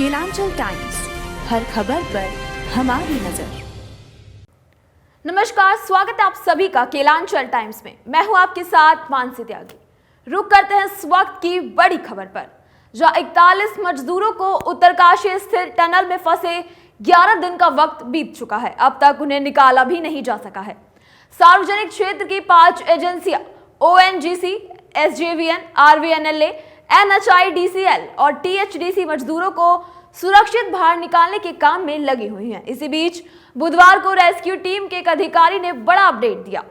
Kelanchal times, हर खबर पर हमारी नजर। नमस्कार, स्वागत है आप सभी का केलांचल टाइम्स में। मैं हूं आपके साथ मानसी त्यागी। रुक करते हैं इस वक्त की बड़ी खबर पर, जहां 41 मजदूरों को उत्तरकाशी स्थित टनल में फंसे 11 दिन का वक्त बीत चुका है। अब तक उन्हें निकाला भी नहीं जा सका है। सार्वजनिक क्षेत्र की 5 एजेंसियां ONGC, SJVN, RVNLA, NHIDCL और THDC मजदूरों को सुरक्षित बाहर निकालने के काम में लगी हुई हैं। इसी बीच बुधवार को रेस्क्यू टीम के एक अधिकारी ने बड़ा अपडेट दिया।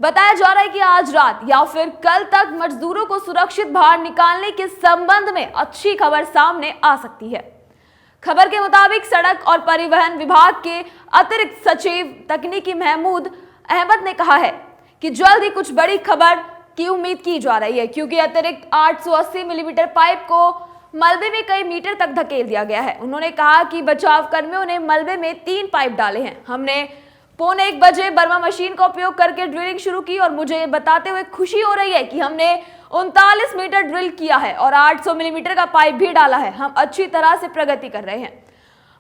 बताया जा रहा है कि आज रात या फिर कल तक मजदूरों को सुरक्षित बाहर निकालने के संबंध में अच्छी खबर सामने आ सकती है। खबर के मुताबिक सड़क और परिवहन विभाग के अतिरिक्त सचिव तकनीकी महमूद अहमद ने कहा है कि जल्द ही कुछ बड़ी खबर की उम्मीद की जा रही है, क्योंकि अतिरिक्त 880 मिलीमीटर पाइप को मलबे में कई मीटर तक धकेल दिया गया है। उन्होंने कहा कि बचाव कर्मियों ने मलबे में 3 पाइप डाले हैं। हमने 1:45 बजे बर्मा मशीन का उपयोग करके ड्रिलिंग शुरू की और मुझे ये बताते हुए खुशी हो रही है कि हमने 39 मीटर ड्रिल किया है और 800 मिलीमीटर का पाइप भी डाला है। हम अच्छी तरह से प्रगति कर रहे हैं।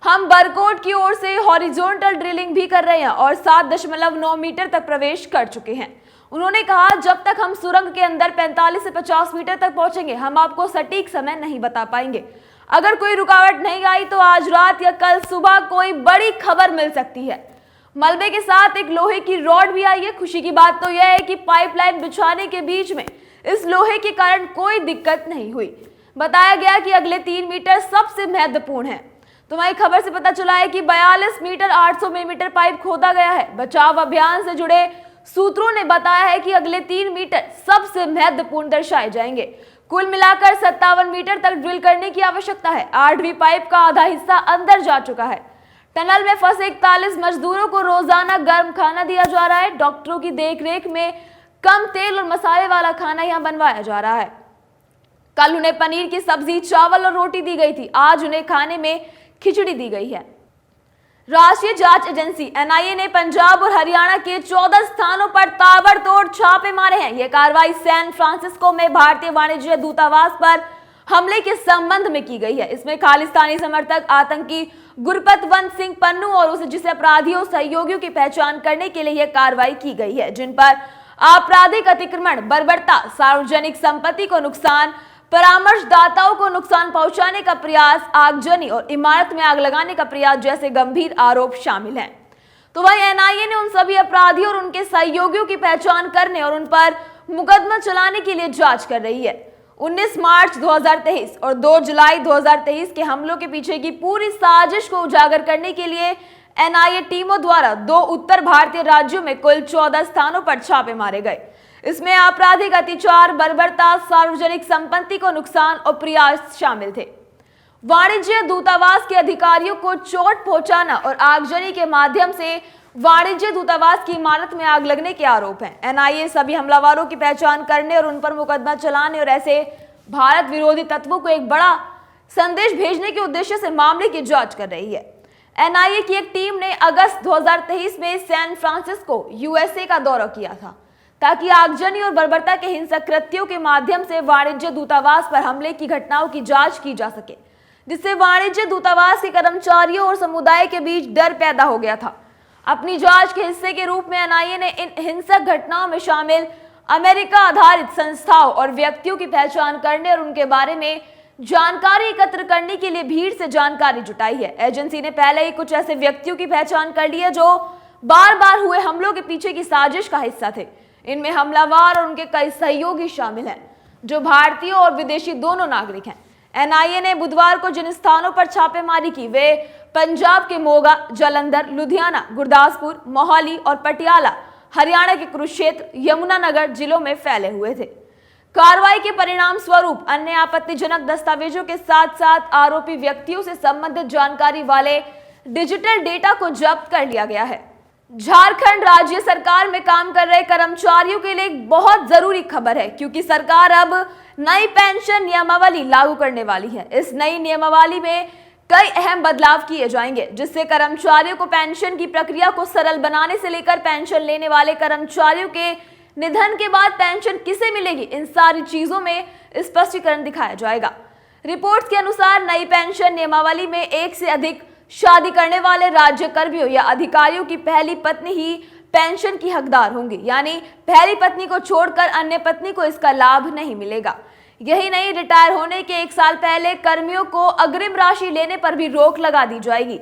हम बरकोट की ओर से हॉरिजॉन्टल ड्रिलिंग भी कर रहे हैं और 7.9 मीटर तक प्रवेश कर चुके हैं। उन्होंने कहा, जब तक हम सुरंग के अंदर 45 से 50 मीटर तक पहुंचेंगे, हम आपको सटीक समय नहीं बता पाएंगे। अगर कोई रुकावट नहीं आई तो आज रात या कल सुबह कोई बड़ी खबर मिल सकती है। मलबे के साथ एक लोहे की रॉड भी आई है। खुशी की बात तो यह है कि पाइपलाइन बिछाने के बीच में इस लोहे के कारण कोई दिक्कत नहीं हुई। बताया गया कि अगले 3 मीटर सबसे महत्वपूर्ण है। तो वही खबर से पता चला है कि 42 मीटर 800 मिलीमीटर पाइप खोदा गया है। बचाव अभियान से जुड़े सूत्रों ने बताया है कि अगले 3 मीटर सबसे महत्वपूर्ण दर्शाए जाएंगे। कुल मिलाकर 57 मीटर तक ड्रिल करने की आवश्यकता है। 8वीं पाइप का आधा हिस्सा अंदर जा चुका है। टनल में फंसे 41 मजदूरों को रोजाना गर्म खाना दिया जा रहा है। डॉक्टरों की देखरेख में कम तेल और मसाले वाला खाना यहाँ बनवाया जा रहा है। कल उन्हें पनीर की सब्जी, चावल और रोटी दी गई थी। आज उन्हें खाने में खिचड़ी दी गई है। राष्ट्रीय जांच एजेंसी NIA ने पंजाब और हरियाणा के 14 स्थानों पर ताबड़तोड़ छापे मारे हैं। यह कार्रवाई सैन फ्रांसिस्को में भारतीय वाणिज्य दूतावास पर हमले के संबंध में की गई है। इसमें खालिस्तानी समर्थक आतंकी गुरपतवंत सिंह पन्नू और उसे जिसे अपराधियों सहयोगियों की पहचान करने के लिए यह कार्रवाई की गई है, जिन पर आपराधिक अतिक्रमण, बर्बरता, सार्वजनिक संपत्ति को नुकसान, परामर्शदाताओं को नुकसान पहुंचाने का प्रयास, आगजनी और इमारत में आग लगाने का प्रयास जैसे गंभीर आरोप शामिल हैं। तो वही NIA ने उन सभी अपराधियों और उनके सहयोगियों की पहचान करने और उन पर मुकदमा चलाने के लिए जांच कर रही है। 19 मार्च 2023 और 2 जुलाई 2023 के हमलों के पीछे की पूरी साजिश को उजागर करने के लिए NIA टीमों द्वारा 2 उत्तर भारतीय राज्यों में कुल 14 स्थानों पर छापे मारे गए। इसमें आपराधिक अत्याचार, बर्बरता, सार्वजनिक संपत्ति को नुकसान और प्रयास शामिल थे। वाणिज्य दूतावास के अधिकारियों को चोट पहुंचाना और आगजनी के माध्यम से वाणिज्य दूतावास की इमारत में आग लगने के आरोप हैं। NIA सभी हमलावरों की पहचान करने और उन पर मुकदमा चलाने और ऐसे भारत विरोधी तत्वों को एक बड़ा संदेश भेजने के उद्देश्य से मामले की जांच कर रही है। NIA की एक टीम ने अगस्त 2023 में सैन फ्रांसिस्को USA का दौरा किया था, ताकि आगजनी और बर्बरता के हिंसक कृत्यों के माध्यम से वाणिज्य दूतावास पर हमले की घटनाओं की जांच की जा सके, जिससे वाणिज्य दूतावास के कर्मचारियों और समुदाय के बीच डर पैदा हो गया था। अपनी जांच के हिस्से के रूप में NIA ने इन हिंसक घटनाओं में शामिल अमेरिका आधारित संस्थाओं और व्यक्तियों की पहचान करने और उनके बारे में जानकारी एकत्र करने के लिए भीड़ से जानकारी जुटाई है। एजेंसी ने पहले ही कुछ ऐसे व्यक्तियों की पहचान कर ली है जो बार बार हुए हमलों के पीछे की साजिश का हिस्सा थे। इनमें हमलावर और उनके कई सहयोगी शामिल हैं, जो भारतीय और विदेशी दोनों नागरिक हैं। NIA ने बुधवार को जिन स्थानों पर छापेमारी की वे पंजाब के मोगा, जालंधर, लुधियाना, गुरदासपुर, मोहाली और पटियाला, हरियाणा के कुरुक्षेत्र, यमुनानगर जिलों में फैले हुए थे। कार्रवाई के परिणाम स्वरूप अन्य आपत्तिजनक दस्तावेजों के साथ साथ आरोपी व्यक्तियों से संबंधित जानकारी वाले डिजिटल डेटा को जब्त कर लिया गया है। झारखंड राज्य सरकार में काम कर रहे कर्मचारियों के लिए एक बहुत जरूरी खबर है, क्योंकि सरकार अब नई पेंशन नियमावली लागू करने वाली है। इस नई नियमावली में कई अहम बदलाव किए जाएंगे, जिससे कर्मचारियों को पेंशन की प्रक्रिया को सरल बनाने से लेकर पेंशन लेने वाले कर्मचारियों के निधन के बाद पेंशन किसे मिलेगी, इन सारी चीजों में स्पष्टीकरण दिखाया जाएगा। रिपोर्ट्स के अनुसार नई पेंशन नियमावली में एक से अधिक शादी करने वाले राज्य कर्मियों या अधिकारियों की पहली पत्नी ही पेंशन की हकदार होंगी, यानी पहली पत्नी को छोड़कर अन्य पत्नी को इसका लाभ नहीं मिलेगा। यही नहीं, रिटायर होने के 1 साल पहले कर्मियों को अग्रिम राशि लेने पर भी रोक लगा दी जाएगी।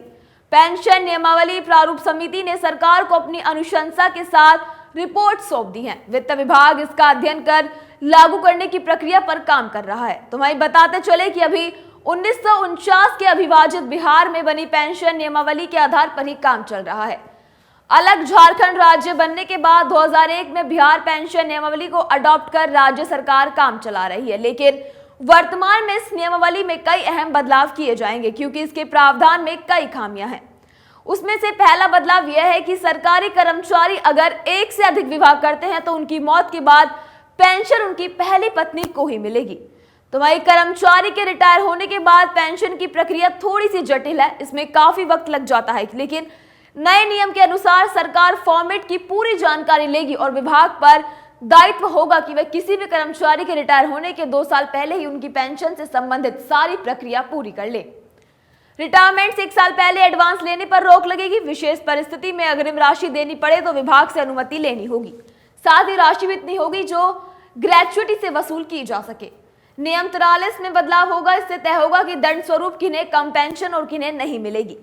पेंशन नियमावली प्रारूप समिति ने सरकार को अपनी अनुशंसा के साथ रिपोर्ट सौंप दी है। वित्त विभाग इसका अध्ययन कर लागू करने की प्रक्रिया पर काम कर रहा है। तो वहीं बताते चले कि अभी 1949 के अविभाजित बिहार में बनी पेंशन नियमावली के आधार पर ही काम चल रहा है। अलग झारखंड राज्य बनने के बाद 2001 में बिहार पेंशन नियमावली को अडॉप्ट कर राज्य सरकार काम चला रही है, लेकिन वर्तमान में इस नियमावली में कई अहम बदलाव किए जाएंगे क्योंकि इसके प्रावधान में कई खामियां हैं। उसमें से पहला बदलाव यह है कि सरकारी कर्मचारी अगर एक से अधिक विवाह करते हैं तो उनकी मौत के बाद पेंशन उनकी पहली पत्नी को ही मिलेगी। तो वही कर्मचारी के रिटायर होने के बाद पेंशन की प्रक्रिया थोड़ी सी जटिल है, इसमें काफी वक्त लग जाता है, लेकिन नए नियम के अनुसार सरकार फॉर्मेट की पूरी जानकारी लेगी और विभाग पर दायित्व होगा कि वह किसी भी कर्मचारी के रिटायर होने के 2 साल पहले ही उनकी पेंशन से संबंधित सारी प्रक्रिया पूरी कर ले। रिटायरमेंट से 1 साल पहले एडवांस लेने पर रोक लगेगी। विशेष परिस्थिति में अग्रिम राशि देनी पड़े तो विभाग से अनुमति लेनी होगी। साथ ही राशि भी इतनी होगी जो ग्रेच्युटी से वसूल की जा सके। नियम 43 में बदलाव होगा। इससे तय होगा कि दंड स्वरूप किन्हें कम पेंशन और किन्हें नहीं मिलेगी।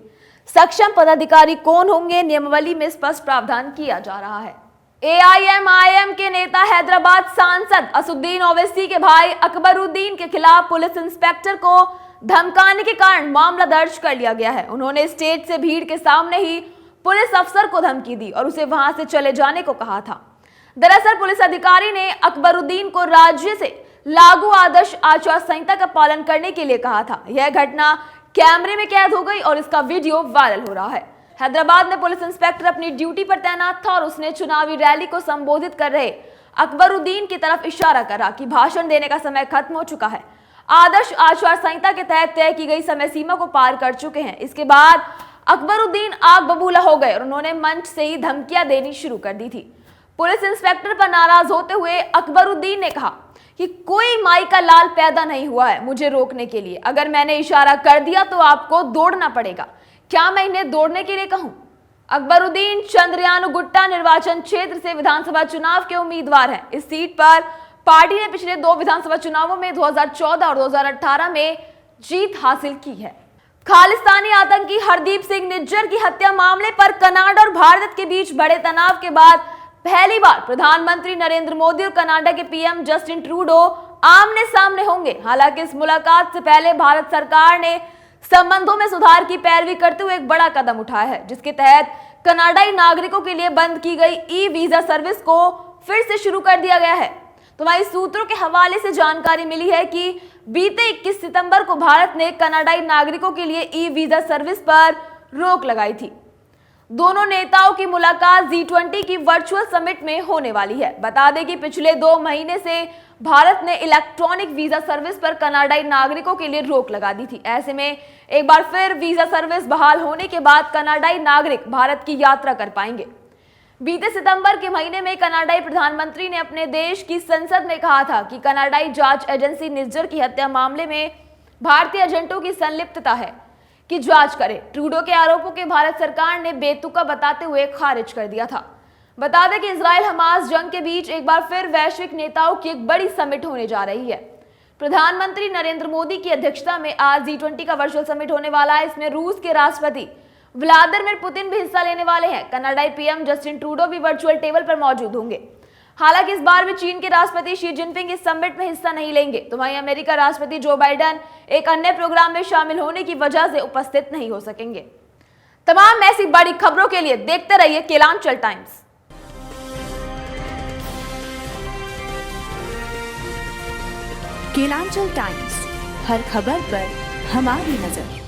सक्षम पदाधिकारी कौन होंगे, नियमावली में स्पष्ट प्रावधान किया जा रहा है। AIMIM के नेता हैदराबाद सांसद असुद्दीन ओवैसी के भाई अकबरुद्दीन के खिलाफ पुलिस इंस्पेक्टर को धमकाने के कारण मामला दर्ज कर लिया गया है। उन्होंने स्टेज से भीड़ के सामने ही पुलिस अफसर को धमकी दी और उसे वहां से चले जाने को कहा था। दरअसल पुलिस अधिकारी ने अकबरुद्दीन को राज्य से लागू आदर्श आचार संहिता का पालन करने के लिए कहा था। यह घटना कैमरे में कैद हो गई और इसका वीडियो वायरल हो रहा है। हैदराबाद में पुलिस इंस्पेक्टर अपनी ड्यूटी पर तैनात था और उसने चुनावी रैली को संबोधित कर रहे अकबरुद्दीन की तरफ इशारा करा कि भाषण देने का समय खत्म हो चुका है। आदर्श आचार संहिता के तहत तय की गई समय सीमा को पार कर चुके हैं। इसके बाद अकबरुद्दीन आग बबूला हो गए और उन्होंने मंच से ही धमकियां देनी शुरू कर दी थी। पुलिस इंस्पेक्टर पर नाराज होते हुए अकबरुद्दीन ने कहा कि कोई माई का लाल पैदा नहीं हुआ है मुझे रोकने के लिए। अगर मैंने इशारा कर दिया तो आपको दौड़ना पड़ेगा। क्या मैं इन्हें दौड़ने के लिए कहूं? अकबरुद्दीन चंद्रयानु गुट्टा निर्वाचन क्षेत्र से विधानसभा चुनाव के उम्मीदवार हैं। इस सीट पर पार्टी ने पिछले 2 विधानसभा चुनावों में 2014 और 2018 में जीत हासिल की है। खालिस्तानी आतंकी हरदीप सिंह निज्जर की हत्या मामले पर कनाडा और भारत के बीच बड़े तनाव के बाद पहली बार प्रधानमंत्री नरेंद्र मोदी और कनाडा के पीएम जस्टिन ट्रूडो आमने सामने होंगे। हालांकि इस मुलाकात से पहले भारत सरकार ने संबंधों में सुधार की पैरवी करते हुए एक बड़ा कदम उठाया है, जिसके तहत कनाडाई नागरिकों के लिए बंद की गई ई-वीजा सर्विस को फिर से शुरू कर दिया गया है। तो वहीं सूत्रों के हवाले से जानकारी मिली है कि बीते 21 सितंबर को भारत ने कनाडाई नागरिकों के लिए ई-वीजा सर्विस पर रोक लगाई थी। दोनों नेताओं की मुलाकात G20 की वर्चुअल समिट में होने वाली है। बता दें कि पिछले 2 महीने से भारत ने इलेक्ट्रॉनिक वीजा सर्विस पर कनाडाई नागरिकों के लिए रोक लगा दी थी। ऐसे में एक बार फिर वीजा सर्विस बहाल होने के बाद कनाडाई नागरिक भारत की यात्रा कर पाएंगे। बीते सितंबर के महीने में कनाडाई प्रधानमंत्री ने अपने देश की संसद में कहा था कि कनाडाई जांच एजेंसी निज्जर की हत्या मामले में भारतीय एजेंटों की संलिप्तता है की जांच करे। ट्रूडो के आरोपों के भारत सरकार ने बेतुका बताते हुए खारिज कर दिया था। बता दें कि इजराइल हमास जंग के बीच एक बार फिर वैश्विक नेताओं की एक बड़ी समिट होने जा रही है। प्रधानमंत्री नरेंद्र मोदी की अध्यक्षता में आज G20 का वर्चुअल समिट होने वाला है। इसमें रूस के राष्ट्रपति व्लादिमीर पुतिन भी हिस्सा लेने वाले हैं। कनाडाई पीएम जस्टिन ट्रूडो भी वर्चुअल टेबल पर मौजूद होंगे। हालांकि इस बार भी चीन के राष्ट्रपति शी जिनपिंग इस समिट में हिस्सा नहीं लेंगे। तो वहीं अमेरिका राष्ट्रपति जो बाइडेन एक अन्य प्रोग्राम में शामिल होने की वजह से उपस्थित नहीं हो सकेंगे। तमाम ऐसी बड़ी खबरों के लिए देखते रहिए केलांचल टाइम्स। केलांचल टाइम्स, हर खबर पर हमारी नजर।